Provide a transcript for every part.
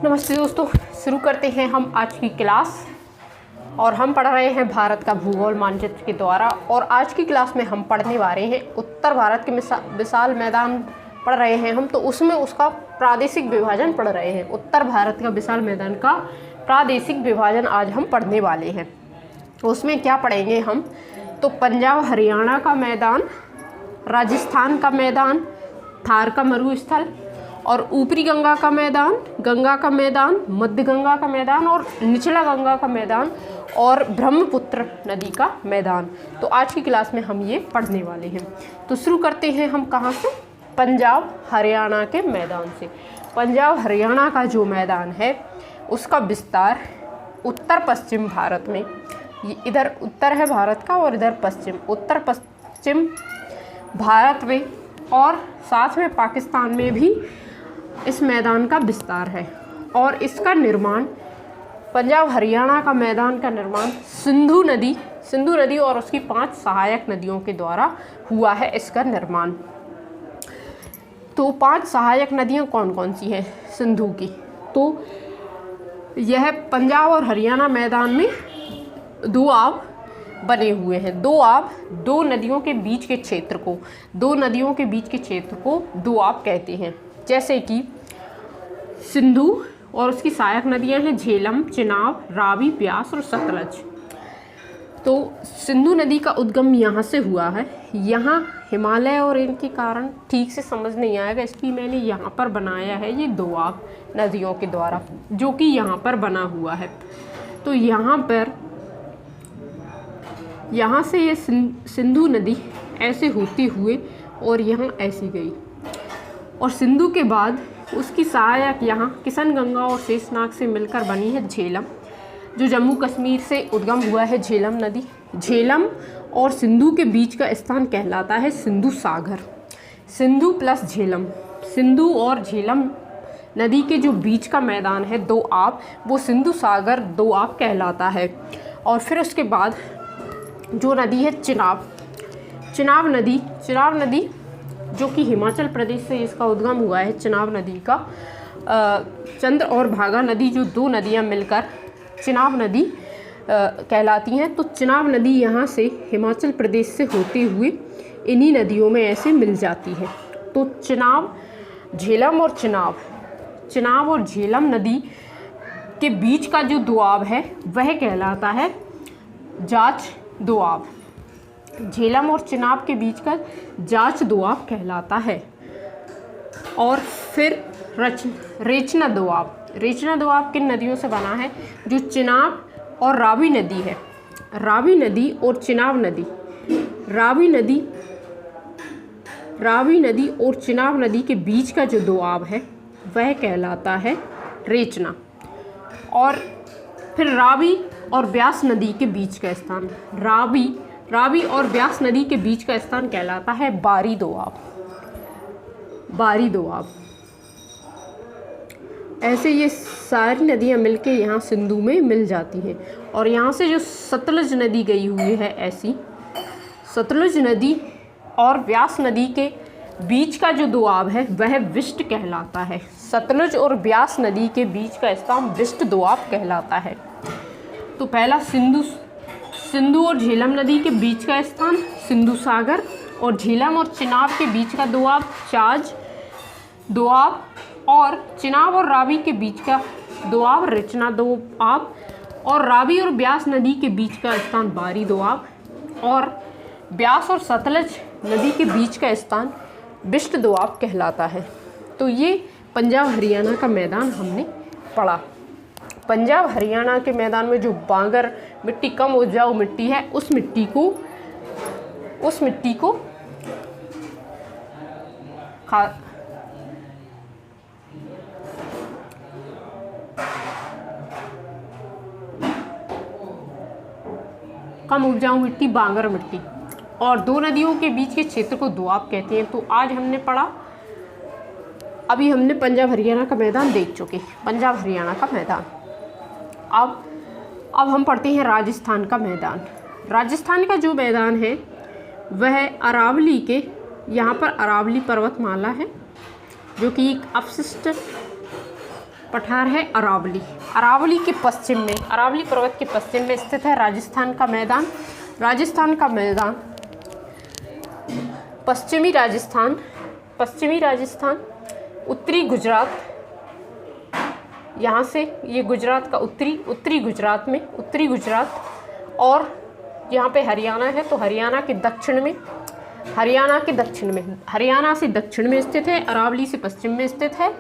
नमस्ते दोस्तों, शुरू करते हैं हम आज की क्लास। और हम पढ़ रहे हैं भारत का भूगोल मानचित्र के द्वारा। और आज की क्लास में हम पढ़ने वाले हैं उत्तर भारत के विशाल मैदान पढ़ रहे हैं हम, तो उसमें उसका प्रादेशिक विभाजन पढ़ रहे हैं। उत्तर भारत का विशाल मैदान का प्रादेशिक विभाजन आज हम पढ़ने वाले हैं। उसमें क्या पढ़ेंगे हम, तो पंजाब हरियाणा का मैदान, राजस्थान का मैदान, थार का मरुस्थल और ऊपरी गंगा का मैदान, गंगा का मैदान, मध्य गंगा का मैदान और निचला गंगा का मैदान और ब्रह्मपुत्र नदी का मैदान। तो आज की क्लास में हम ये पढ़ने वाले हैं। तो शुरू करते हैं हम कहाँ से, पंजाब हरियाणा के मैदान से। पंजाब हरियाणा का जो मैदान है उसका विस्तार उत्तर पश्चिम भारत में, इधर उत्तर है भारत का और इधर पश्चिम, उत्तर पश्चिम भारत में और साथ में पाकिस्तान में भी इस मैदान का विस्तार है। और इसका निर्माण, पंजाब हरियाणा का मैदान का निर्माण सिंधु नदी और उसकी 5 सहायक नदियों के द्वारा हुआ है इसका निर्माण। तो 5 सहायक नदियां कौन कौन सी हैं सिंधु की, तो यह पंजाब और हरियाणा मैदान में दोआब बने हुए हैं। दोआब, दो नदियों के बीच के क्षेत्र को दोआब कहते हैं। जैसे कि सिंधु और उसकी सहायक नदियां हैं झेलम, चिनाब, रावी, ब्यास और सतलज। तो सिंधु नदी का उद्गम यहाँ से हुआ है। यहाँ हिमालय और इनके कारण ठीक से समझ नहीं आएगा, इसलिए मैंने यहाँ पर बनाया है ये दोआब नदियों के द्वारा, जो कि यहाँ पर बना हुआ है। तो यहाँ से ये सिंधु नदी ऐसे होती हुए और यहाँ ऐसी गई और सिंधु के बाद उसकी सहायक यहाँ किशनगंगा और शेषनाग से मिलकर बनी है झेलम, जो जम्मू कश्मीर से उद्गम हुआ है झेलम नदी। झेलम और सिंधु के बीच का स्थान कहलाता है सिंधु सागर। सिंधु प्लस झेलम, सिंधु और झेलम नदी के जो बीच का मैदान है दोआब, वो सिंधु सागर दोआब कहलाता है। और फिर उसके बाद जो नदी है चिनाब नदी जो कि हिमाचल प्रदेश से इसका उद्गम हुआ है। चिनाब नदी का चंद्र और भागा नदी, जो 2 नदियां मिलकर चिनाब नदी कहलाती हैं। तो चिनाब नदी यहाँ से हिमाचल प्रदेश से होते हुए इन्हीं नदियों में ऐसे मिल जाती है। तो झेलम और झेलम नदी के बीच का जो दोआब है वह कहलाता है जाच दोआब। झेलम और चिनाब के बीच का जाच दोआब कहलाता है। और फिर रेचना दोआब किन नदियों से बना है, जो चिनाब और रावी नदी है। रावी नदी और चिनाब नदी, रावी नदी और चिनाब नदी के बीच का जो दोआब है वह कहलाता है रेचना। और फिर रावी और ब्यास नदी के बीच का स्थान, रावी और ब्यास नदी के बीच का स्थान कहलाता है बारी दोआब। ऐसे ये सारी नदियाँ मिलके यहाँ सिंधु में मिल जाती हैं। और यहाँ से जो सतलज नदी गई हुई है, ऐसी सतलज नदी और ब्यास नदी के बीच का जो दोआब है वह विष्ट कहलाता है। सतलज और ब्यास नदी के बीच का स्थान विष्ट दोआब कहलाता है। तो पहला सिंधु और झेलम नदी के बीच का स्थान सिंधु सागर, और झेलम और चिनाब के बीच का दोआब चाज दोआब, और चिनाब और रावी के बीच का दोआब रेचना दोआब, और रावी और ब्यास नदी के बीच का स्थान बारी दोआब, और ब्यास और सतलज नदी के बीच का स्थान बिष्ट दोआब कहलाता है। तो ये पंजाब हरियाणा का मैदान हमने पढ़ा। पंजाब हरियाणा के मैदान में जो बांगर मिट्टी, कम उपजाऊ मिट्टी है, उस मिट्टी को कम उपजाऊ मिट्टी बांगर मिट्टी, और 2 नदियों के बीच के क्षेत्र को दोआब कहते हैं। तो आज हमने पढ़ा, अभी हमने पंजाब हरियाणा का मैदान देख चुके, पंजाब हरियाणा का मैदान। अब हम पढ़ते हैं राजस्थान का मैदान। राजस्थान का जो मैदान है वह अरावली के, यहाँ पर अरावली पर्वतमाला है जो कि एक अपशिष्ट पठार है अरावली। अरावली के पश्चिम में, अरावली पर्वत के पश्चिम में स्थित है राजस्थान का मैदान। राजस्थान का मैदान पश्चिमी राजस्थान, उत्तरी गुजरात, यहाँ से ये गुजरात का उत्तरी गुजरात में, उत्तरी गुजरात, और यहाँ पे हरियाणा है तो हरियाणा के दक्षिण में, हरियाणा से दक्षिण में स्थित है, अरावली से पश्चिम में स्थित है,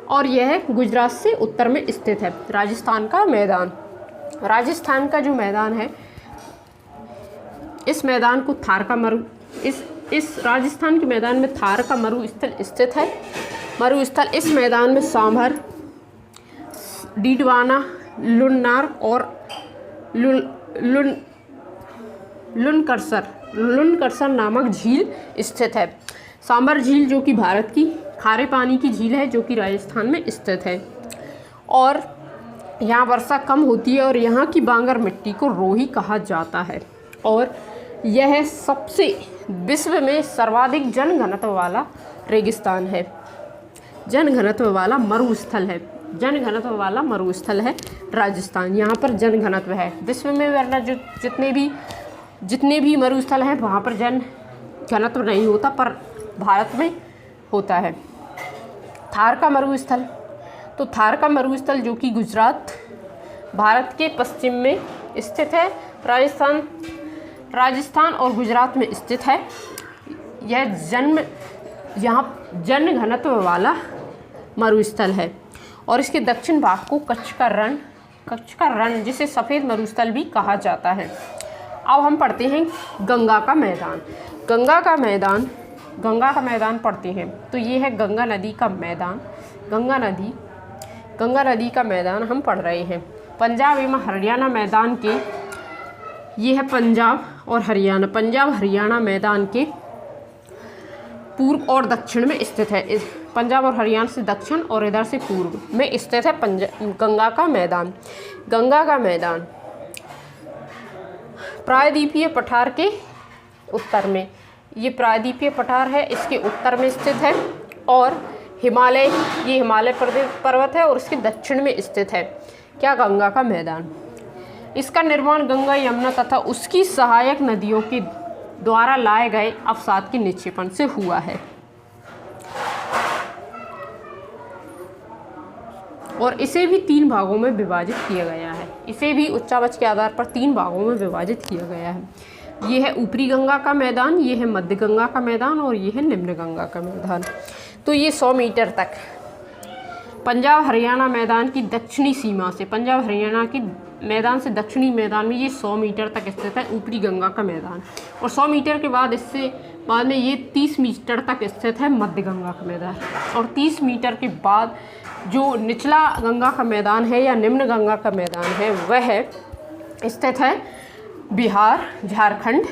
और यह गुजरात से उत्तर में स्थित है। राजस्थान का मैदान, राजस्थान का जो मैदान है, इस मैदान को थार का मरु, इस राजस्थान के मैदान में थार का मरुस्थल स्थित है। मरुस्थल, इस मैदान में सांभर, डीडवाना, लुन्नार और लुनकरसर नामक झील स्थित है। सांभर झील जो कि भारत की खारे पानी की झील है, जो कि राजस्थान में स्थित है, और यहाँ वर्षा कम होती है और यहाँ की बांगर मिट्टी को रोही कहा जाता है। और यह सबसे विश्व में सर्वाधिक जनघनत्व वाला रेगिस्तान है, जनघनत्व वाला मरुस्थल है राजस्थान। यहाँ पर जनघनत्व है विश्व में, वरना जो जितने भी मरुस्थल हैं वहाँ पर जनघनत्व नहीं होता, पर भारत में होता है। थार का मरुस्थल, तो थार का मरुस्थल जो कि गुजरात, भारत के पश्चिम में स्थित है, राजस्थान और गुजरात में स्थित है। यह यहाँ जनघनत्व वाला मरुस्थल है, और इसके दक्षिण भाग को कच्छ का रण जिसे सफ़ेद मरुस्थल भी कहा जाता है। अब हम पढ़ते हैं गंगा का मैदान। गंगा का मैदान पढ़ते हैं तो ये है गंगा नदी का मैदान। गंगा नदी का मैदान हम पढ़ रहे हैं। पंजाब एवं हरियाणा मैदान के, ये है पंजाब हरियाणा मैदान के पूर्व और दक्षिण में स्थित है। पंजाब और हरियाणा से दक्षिण और इधर से पूर्व में स्थित है गंगा का मैदान। गंगा का मैदान प्रायद्वीपीय पठार के उत्तर में, ये प्रायद्वीपीय पठार है, इसके उत्तर में स्थित है, और ये हिमालय पर्वत है और इसके दक्षिण में स्थित है। क्या? गंगा का मैदान। इसका निर्माण गंगा, यमुना तथा उसकी सहायक नदियों के द्वारा लाए गए अवसाद के निक्षेपण से हुआ है, और इसे भी 3 भागों में विभाजित किया गया है। इसे भी उच्चावच के आधार पर 3 भागों में विभाजित किया गया है। ये है ऊपरी गंगा का मैदान, ये है मध्य गंगा का मैदान, और ये है निम्न गंगा का मैदान। तो ये 100 मीटर तक पंजाब हरियाणा मैदान की दक्षिणी सीमा से, पंजाब हरियाणा की मैदान से दक्षिणी मैदान में ये 100 मीटर तक स्थित है ऊपरी गंगा का मैदान, और 100 मीटर के बाद बाद में ये 30 मीटर तक स्थित है मध्य गंगा का मैदान, और 30 मीटर के बाद जो निचला गंगा का मैदान है या निम्न गंगा का मैदान है वह स्थित है बिहार, झारखंड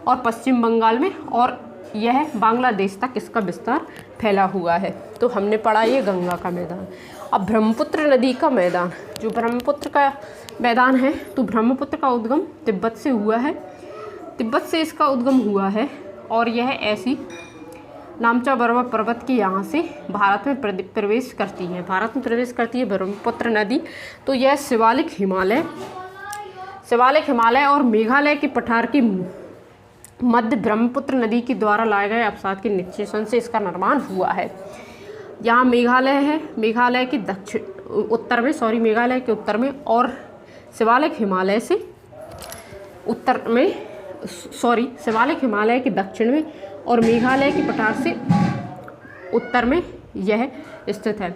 और पश्चिम बंगाल में, और यह बांग्लादेश तक इसका विस्तार फैला हुआ है। तो हमने पढ़ा ये गंगा का मैदान। अब ब्रह्मपुत्र नदी का मैदान, जो ब्रह्मपुत्र का मैदान है, तो ब्रह्मपुत्र का उद्गम तिब्बत से हुआ है, तिब्बत से इसका उद्गम हुआ है, और यह ऐसी नामचा बरवा पर्वत के यहाँ से भारत में प्रवेश करती है ब्रह्मपुत्र नदी। तो यह शिवालिक हिमालय और मेघालय के पठार के मध्य ब्रह्मपुत्र नदी के द्वारा लाए गए अवसाद के निक्षेपण से इसका निर्माण हुआ है। यहाँ मेघालय है, मेघालय के उत्तर में, और शिवालिक हिमालय के दक्षिण में और मेघालय के पठार से उत्तर में यह स्थित है।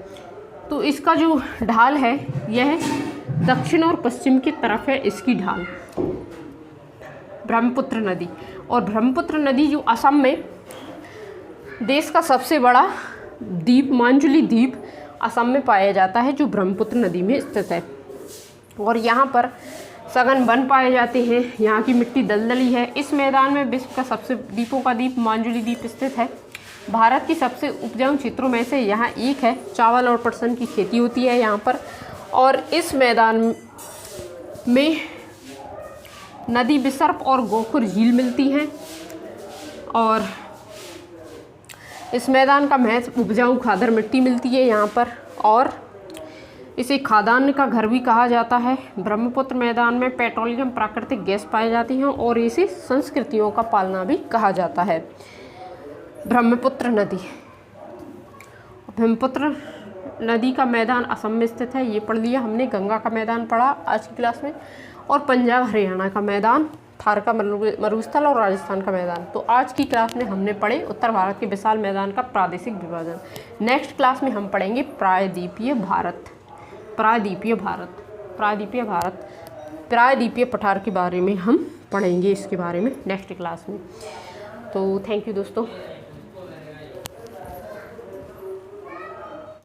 तो इसका जो ढाल है यह दक्षिण और पश्चिम की तरफ है, इसकी ढाल ब्रह्मपुत्र नदी। और ब्रह्मपुत्र नदी जो असम में देश का सबसे बड़ा द्वीप, मांजुली द्वीप असम में पाया जाता है, जो ब्रह्मपुत्र नदी में स्थित है, और यहाँ पर सघन वन पाए जाते हैं। यहाँ की मिट्टी दलदली है। इस मैदान में विश्व का सबसे द्वीपों का द्वीप मांजुली द्वीप स्थित है। भारत की सबसे उपजाऊ क्षेत्रों में से यहाँ एक है। चावल और पटसन की खेती होती है यहाँ पर, और इस मैदान में नदी बिसर्प और गोखुर झील मिलती हैं, और इस मैदान का महत्व उपजाऊ खादर मिट्टी मिलती है यहाँ पर, और इसे खादान का घर भी कहा जाता है। ब्रह्मपुत्र मैदान में पेट्रोलियम प्राकृतिक गैस पाई जाती हैं और इसे संस्कृतियों का पालना भी कहा जाता है। ब्रह्मपुत्र नदी, ब्रह्मपुत्र नदी का मैदान असम में स्थित है, ये पढ़ लिया हमने। गंगा का मैदान पढ़ा आज की क्लास में। और पंजाब हरियाणा का मैदान, थार का मरुस्थल और राजस्थान का मैदान। तो आज की क्लास में हमने पढ़े उत्तर भारत के विशाल मैदान का प्रादेशिक विभाजन। नेक्स्ट क्लास में हम पढ़ेंगे प्रायद्वीपीय भारत, प्रायद्वीपीय भारत, प्रायद्वीपीय भारत, प्रायद्वीपीय पठार के बारे में हम पढ़ेंगे, इसके बारे में नेक्स्ट क्लास में। तो थैंक यू दोस्तों।